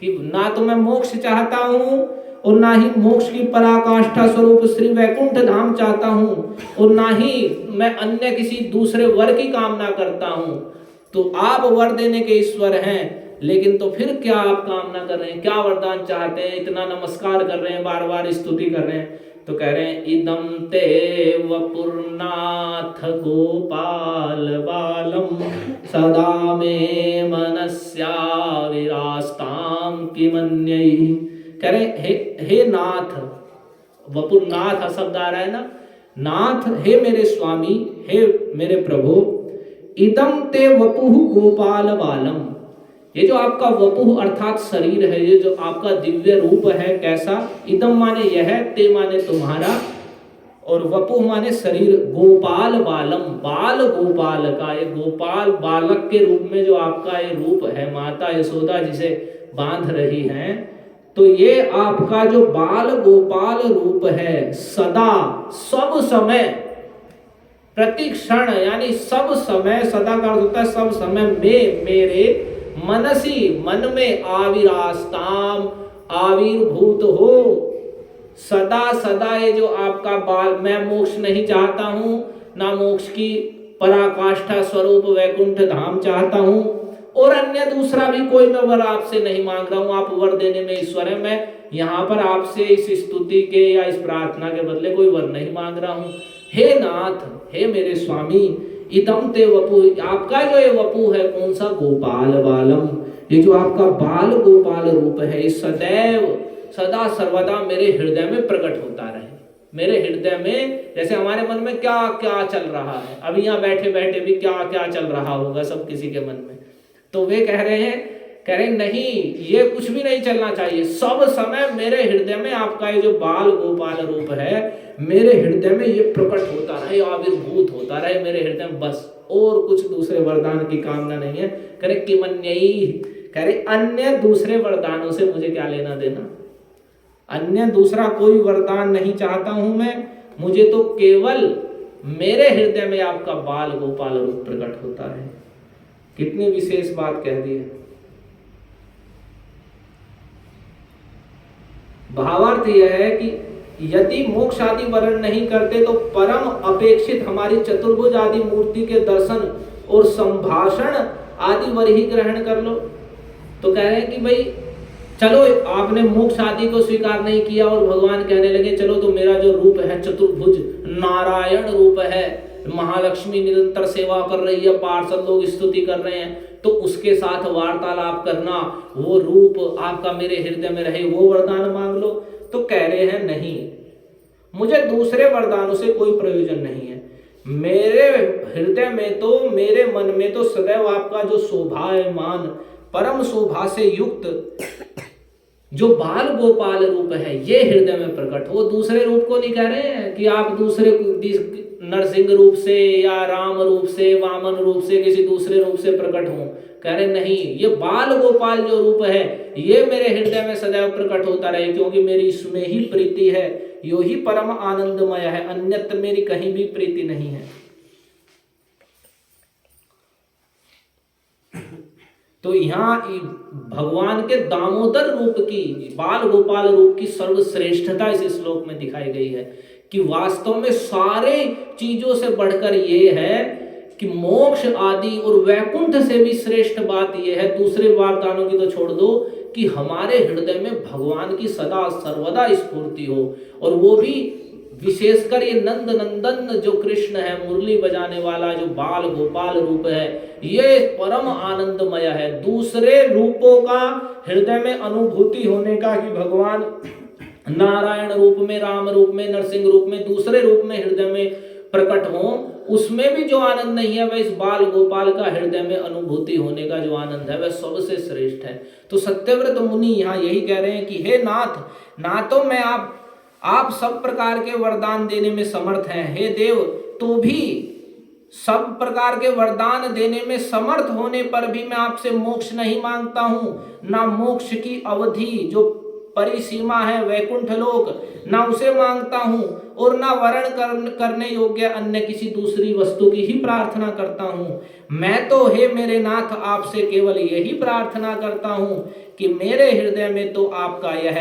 कि ना तो मैं मोक्ष चाहता हूं और ना ही मोक्ष की पराकाष्ठा स्वरूप श्री वैकुंठ धाम चाहता हूं, और ना ही मैं अन्य किसी दूसरे वर की कामना करता हूं। तो आप वर देने के ईश्वर हैं, लेकिन तो फिर क्या आप कामना कर रहे हैं? क्या वरदान चाहते हैं? इतना नमस्कार कर रहे हैं, बार बार स्तुति कर रहे हैं, तो कह रहे हैं इदं ते वपुर्नाथ गोपाल बालम सदा मे मनस्या विरास्ताम किमन्यै। कह रहे हे नाथ, वपुर्नाथ शब्द आ रहा है ना, नाथ हे मेरे स्वामी, हे मेरे प्रभु, इदं ते वपुः गोपाल बालम, ये जो आपका वपुः अर्थात शरीर है, ये जो आपका दिव्य रूप है, कैसा? इदम माने यह, ते माने तुम्हारा, और वपुः माने शरीर, गोपाल बालम, बाल गोपाल का, ये गोपाल बालक के रूप में जो आपका ये रूप है, माता यशोदा जिसे बांध रही हैं, तो ये आपका जो बाल गोपाल रूप है, सदा सब समय प्रति क्षण, यानी सब समय, सदा का अर्थ होता है सब समय में, मेरे मनसी मन में आविरास्ताम आविर्भूत हो, सदा सदा ये जो आपका बाल, मैं मोक्ष नहीं चाहता हूं, ना मोक्ष की पराकाष्ठा स्वरूप वैकुंठ धाम चाहता हूं, और अन्य दूसरा भी कोई मैं वर आपसे नहीं मांग रहा हूं। आप वर देने में ईश्वर है, मैं यहाँ पर आपसे इस स्तुति के या इस प्रार्थना के बदले कोई वर नहीं मांग रहा हूं। हे नाथ, हे मेरे स्वामी, इदं ते वपु, आपका जो ये वपु है कौन सा? गोपाल बालम, ये जो आपका बाल गोपाल रूप है, ये सदैव सदा सर्वदा मेरे हृदय में प्रकट होता रहे। मेरे हृदय में, जैसे हमारे मन में क्या क्या चल रहा है, अभी यहाँ बैठे बैठे भी क्या क्या चल रहा होगा सब किसी के मन में, तो वे कह रहे हैं नहीं, ये कुछ भी नहीं चलना चाहिए, सब समय मेरे हृदय में आपका ये जो बाल गोपाल रूप है, मेरे हृदय में ये प्रकट होता रहे, आविर्भूत होता रहे मेरे हृदय में, बस, और कुछ दूसरे वरदान की कामना नहीं है। करे किमन्यई, करे अन्य दूसरे वरदानों से मुझे क्या लेना देना, अन्य दूसरा कोई वरदान नहीं चाहता हूं मैं, मुझे तो केवल मेरे हृदय में आपका बाल गोपाल रूप प्रकट होता है। कितनी विशेष बात कह दी है। भावार्थ यह है कि यदि मोक्ष आदि वर्ण नहीं करते तो परम अपेक्षित हमारी चतुर्भुज आदि मूर्ति के दर्शन और संभाषण आदि वर ही ग्रहण कर लो। तो कह रहे हैं कि भाई चलो, आपने मोक्ष आदि को स्वीकार नहीं किया और भगवान कहने लगे चलो तो मेरा जो रूप है चतुर्भुज नारायण रूप है, महालक्ष्मी निरंतर सेवा कर रही है, पार्षद लोग स्तुति कर रहे हैं, तो उसके साथ वार्तालाप करना, वो रूप आपका मेरे हृदय में रहे, वो वरदान मांग लो। तो कह रहे हैं नहीं, मुझे दूसरे वरदानों से कोई प्रयोजन नहीं है, मेरे हृदय में तो, मेरे मन में तो सदैव आपका जो शोभायमान परम शोभा से युक्त जो बाल गोपाल रूप है ये हृदय में प्रकट हो। दूसरे रूप को नहीं कह रहे हैं कि आप दूसरे नरसिंह रूप से या राम रूप से, वामन रूप से, किसी दूसरे रूप से प्रकट हो, कह रहे नहीं, ये बाल गोपाल जो रूप है ये मेरे हृदय में सदैव प्रकट होता रहे, क्योंकि मेरी इसमें ही प्रीति है, यो ही परम आनंदमय है, अन्यत्र मेरी कहीं भी प्रीति नहीं है। तो यहाँ भगवान के दामोदर रूप की, बाल गोपाल रूप की सर्वश्रेष्ठता इस श्लोक में दिखाई गई है कि वास्तव में सारे चीजों से बढ़कर ये है कि मोक्ष आदि और वैकुंठ से भी श्रेष्ठ बात यह है, दूसरे वरदानों की तो छोड़ दो, कि हमारे हृदय में भगवान की सदा सर्वदा स्फूर्ति हो। और वो भी विशेषकर ये नंद नंदन जो कृष्ण है, मुरली बजाने वाला जो बाल गोपाल रूप है, ये परम आनंदमय है। दूसरे रूपों का हृदय में अनुभूति होने का, कि भगवान नारायण रूप में, राम रूप में, नरसिंह रूप में, दूसरे रूप में हृदय में प्रकट हो, उसमें भी जो आनंद नहीं है, वह इस बाल गोपाल का हृदय में अनुभूति होने का जो आनंद है, वह सबसे श्रेष्ठ है। तो सत्यव्रत मुनि यहाँ यही कह रहे हैं कि हे नाथ, ना तो मैं आप सब प्रकार के वरदान देने में समर्थ हैं, हे देव, तो भी सब प्रकार के वरदान देने में समर्थ होने पर भी मैं आपसे मोक्ष नहीं मांगता हूं। ना मोक्ष की अवधि जो परिसीमा है वैकुंठ लोक, ना उसे मांगता हूं, और ना वर्ण करने योग्य अन्य किसी दूसरी वस्तु की ही प्रार्थना करता हूं। मैं तो हे मेरे नाथ आपसे केवल यही प्रार्थना करता हूं कि मेरे हृदय में तो आपका यह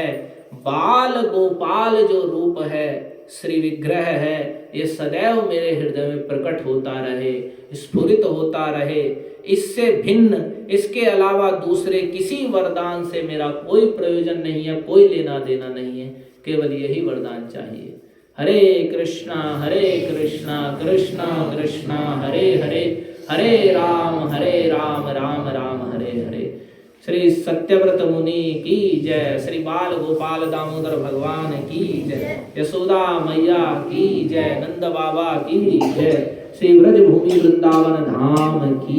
बाल गोपाल जो रूप है, श्री विग्रह है, ये सदैव मेरे हृदय में प्रकट होता रहे, स्फुरित होता रहे। इससे भिन्न, इसके अलावा दूसरे किसी वरदान से मेरा कोई प्रयोजन नहीं है, कोई लेना देना नहीं है, केवल यही वरदान चाहिए। हरे कृष्णा कृष्णा कृष्णा हरे हरे, हरे राम राम राम हरे हरे। श्री सत्यव्रत मुनि की जय, श्री बाल गोपाल दामोदर भगवान की जय, यशोदा मैया की जय, नंद बाबा की जय, श्री ब्रज भूमि वृंदावन धाम की